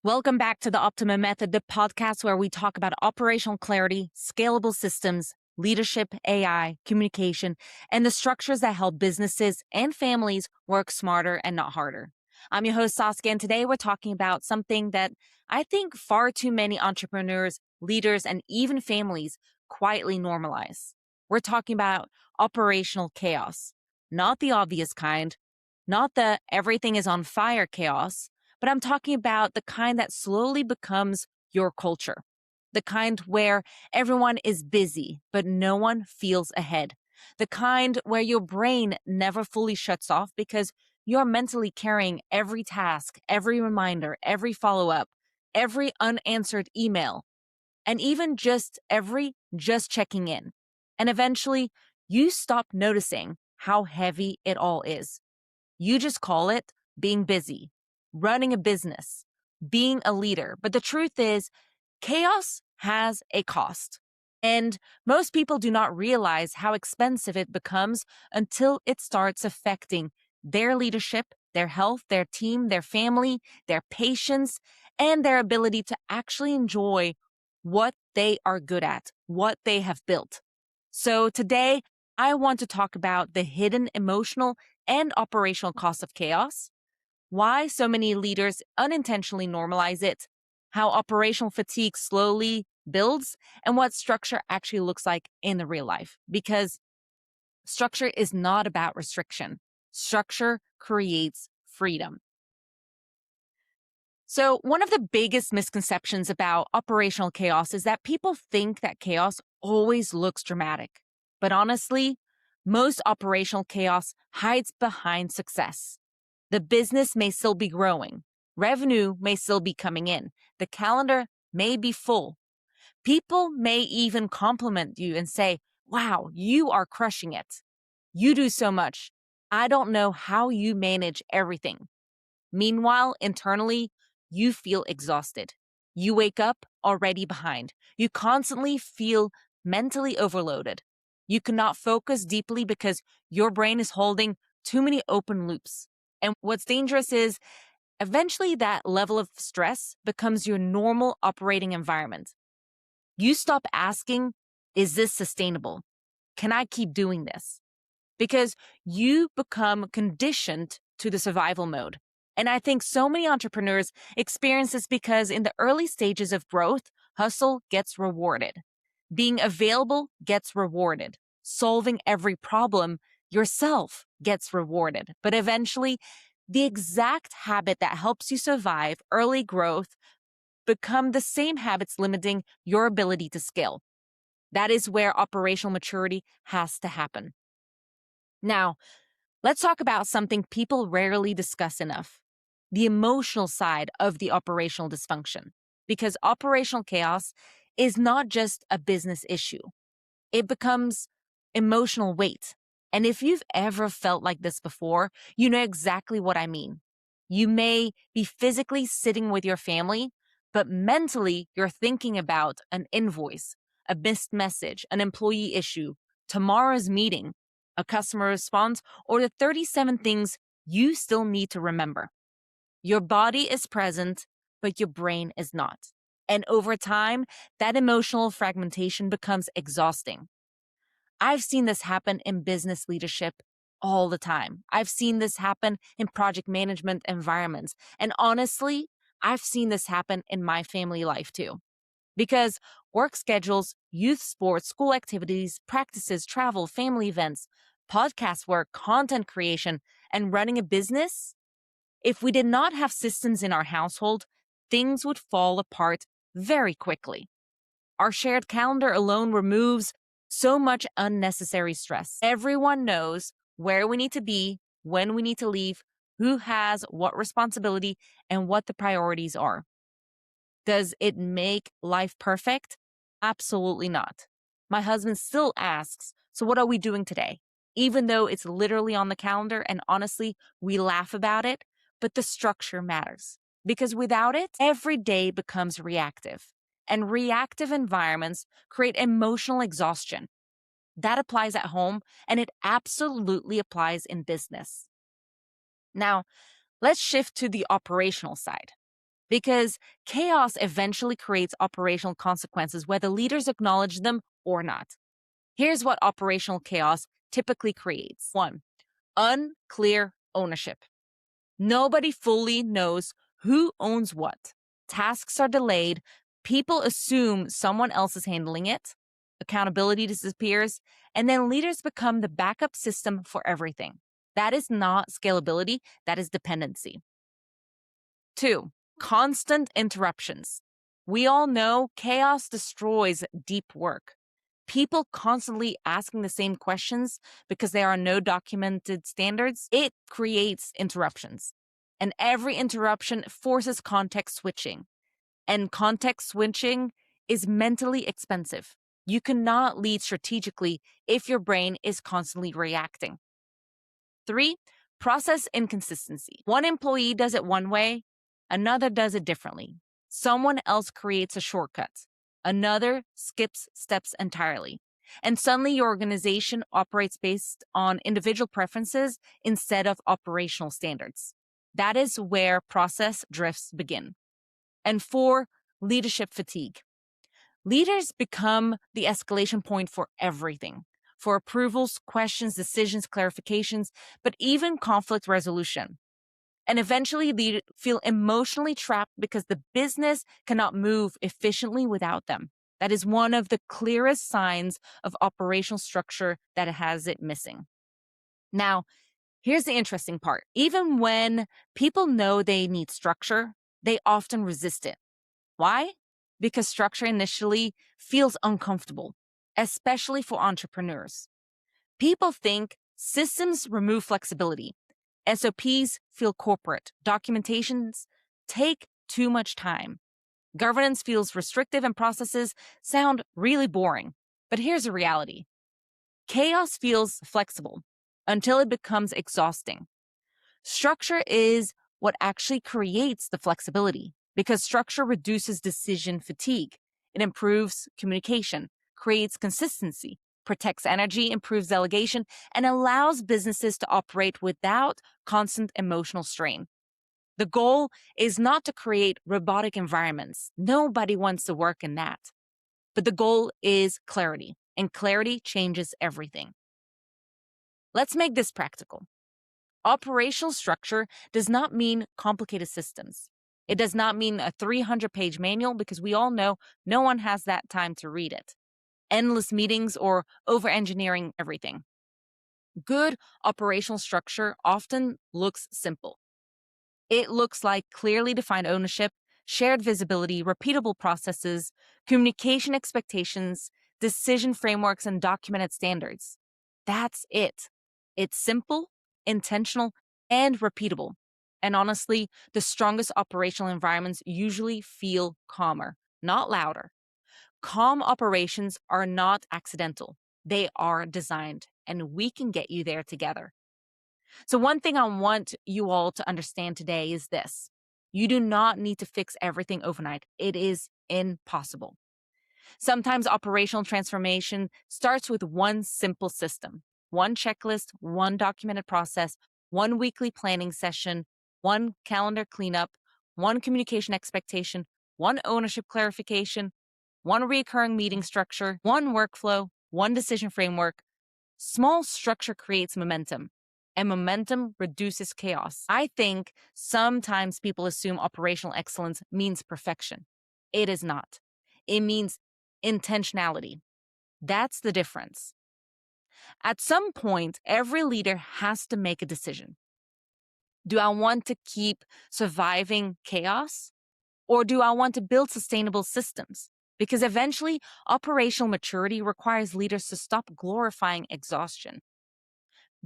Welcome back to the Optima Method, the podcast where we talk about operational clarity, scalable systems, leadership, AI, communication, and the structures that help businesses and families work smarter and not harder. I'm your host, Saskia, and today we're talking about something that I think far too many entrepreneurs, leaders, and even families quietly normalize. We're talking about operational chaos, not the obvious kind, not the everything is on fire chaos, but I'm talking about the kind that slowly becomes your culture, the kind where everyone is busy, but no one feels ahead, the kind where your brain never fully shuts off because you're mentally carrying every task, every reminder, every follow-up, every unanswered email, and even just checking in. And eventually, you stop noticing how heavy it all is. You just call it being busy, running a business, being a leader. But the truth is, chaos has a cost. And most people do not realize how expensive it becomes until it starts affecting their leadership, their health, their team, their family, their patience, and their ability to actually enjoy what they are good at, what they have built. So today, I want to talk about the hidden emotional and operational costs of chaos, why so many leaders unintentionally normalize it, how operational fatigue slowly builds, and what structure actually looks like in the real life. Because structure is not about restriction. Structure creates freedom. So one of the biggest misconceptions about operational chaos is that people think that chaos always looks dramatic. But honestly, most operational chaos hides behind success. The business may still be growing. Revenue may still be coming in. The calendar may be full. People may even compliment you and say, wow, you are crushing it. You do so much. I don't know how you manage everything. Meanwhile, internally, you feel exhausted. You wake up already behind. You constantly feel mentally overloaded. You cannot focus deeply because your brain is holding too many open loops. And what's dangerous is eventually that level of stress becomes your normal operating environment. You stop asking, is this sustainable? Can I keep doing this? Because you become conditioned to the survival mode. And I think so many entrepreneurs experience this because in the early stages of growth, hustle gets rewarded. Being available gets rewarded. Solving every problem yourself gets rewarded. But eventually, the exact habit that helps you survive early growth become the same habits limiting your ability to scale. That is where operational maturity has to happen. Now, let's talk about something people rarely discuss enough, the emotional side of the operational dysfunction. Because operational chaos is not just a business issue. It becomes emotional weight. And if you've ever felt like this before, you know exactly what I mean. You may be physically sitting with your family, but mentally you're thinking about an invoice, a missed message, an employee issue, tomorrow's meeting, a customer response, or the 37 things you still need to remember. Your body is present, but your brain is not. And over time, that emotional fragmentation becomes exhausting. I've seen this happen in business leadership all the time. I've seen this happen in project management environments. And honestly, I've seen this happen in my family life too. Because work schedules, youth sports, school activities, practices, travel, family events, podcast work, content creation, and running a business, if we did not have systems in our household, things would fall apart very quickly. Our shared calendar alone removes so much unnecessary stress. Everyone knows where we need to be, when we need to leave, who has what responsibility, and what the priorities are. Does it make life perfect? Absolutely not. My husband still asks, so what are we doing today? Even though it's literally on the calendar, and honestly, we laugh about it, but the structure matters. Because without it, every day becomes reactive. And reactive environments create emotional exhaustion. That applies at home, and it absolutely applies in business. Now, let's shift to the operational side. Because chaos eventually creates operational consequences, whether leaders acknowledge them or not. Here's what operational chaos typically creates. 1. Unclear ownership. Nobody fully knows who owns what. Tasks are delayed. People assume someone else is handling it. Accountability disappears. And then leaders become the backup system for everything. That is not scalability. That is dependency. 2. Constant interruptions. We all know chaos destroys deep work. People constantly asking the same questions because there are no documented standards, it creates interruptions. And every interruption forces context switching. And context switching is mentally expensive. You cannot lead strategically if your brain is constantly reacting. 3, process inconsistency. One employee does it one way, another does it differently. Someone else creates a shortcut. Another skips steps entirely. And suddenly your organization operates based on individual preferences instead of operational standards. That is where process drifts begin. And 4, leadership fatigue. Leaders become the escalation point for everything, for approvals, questions, decisions, clarifications, but even conflict resolution. And eventually they feel emotionally trapped because the business cannot move efficiently without them. That is one of the clearest signs of operational structure that has it missing. Now, here's the interesting part. Even when people know they need structure, they often resist it. Why? Because structure initially feels uncomfortable, especially for entrepreneurs. People think systems remove flexibility. SOPs feel corporate. Documentations take too much time. Governance feels restrictive and processes sound really boring. But here's the reality. Chaos feels flexible until it becomes exhausting. Structure is what actually creates the flexibility because structure reduces decision fatigue. It improves communication, creates consistency, protects energy, improves delegation, and allows businesses to operate without constant emotional strain. The goal is not to create robotic environments. Nobody wants to work in that. But the goal is clarity, and clarity changes everything. Let's make this practical. Operational structure does not mean complicated systems. It does not mean a 300-page manual because we all know no one has that time to read it. Endless meetings or over-engineering everything. Good operational structure often looks simple. It looks like clearly defined ownership, shared visibility, repeatable processes, communication expectations, decision frameworks, and documented standards. That's it. It's simple, intentional, and repeatable. And honestly, the strongest operational environments usually feel calmer, not louder. Calm operations are not accidental. They are designed, and we can get you there together. So one thing I want you all to understand today is this. You do not need to fix everything overnight. It is impossible. Sometimes operational transformation starts with one simple system, one checklist, one documented process, one weekly planning session, one calendar cleanup, one communication expectation, one ownership clarification, one recurring meeting structure, one workflow, one decision framework. Small structure creates momentum, and momentum reduces chaos. I think sometimes people assume operational excellence means perfection. It is not. It means intentionality. That's the difference. At some point, every leader has to make a decision. Do I want to keep surviving chaos? Or do I want to build sustainable systems? Because eventually, operational maturity requires leaders to stop glorifying exhaustion.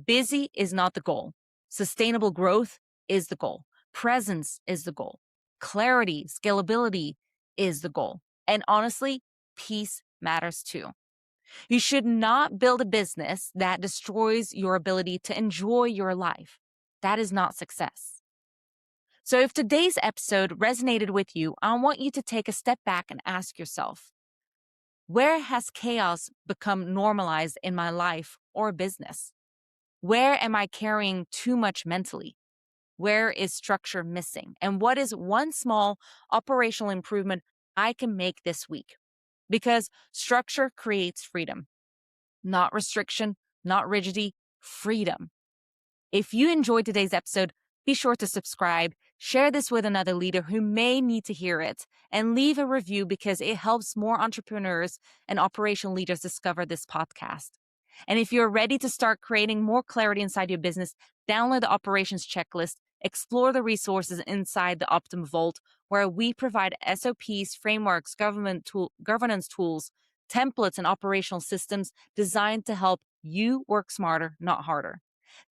Busy is not the goal. Sustainable growth is the goal. Presence is the goal. Clarity, scalability is the goal. And honestly, peace matters too. You should not build a business that destroys your ability to enjoy your life. That is not success. So if today's episode resonated with you, I want you to take a step back and ask yourself, where has chaos become normalized in my life or business? Where am I carrying too much mentally? Where is structure missing? And what is one small operational improvement I can make this week? Because structure creates freedom, not restriction, not rigidity, freedom. If you enjoyed today's episode, be sure to subscribe, share this with another leader who may need to hear it, and leave a review because it helps more entrepreneurs and operational leaders discover this podcast. And if you're ready to start creating more clarity inside your business, download the operations checklist, explore the resources inside the Optima Vault, where we provide SOPs, frameworks, governance tools, templates, and operational systems designed to help you work smarter, not harder.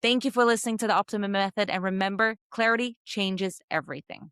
Thank you for listening to the Optima Method. And remember, clarity changes everything.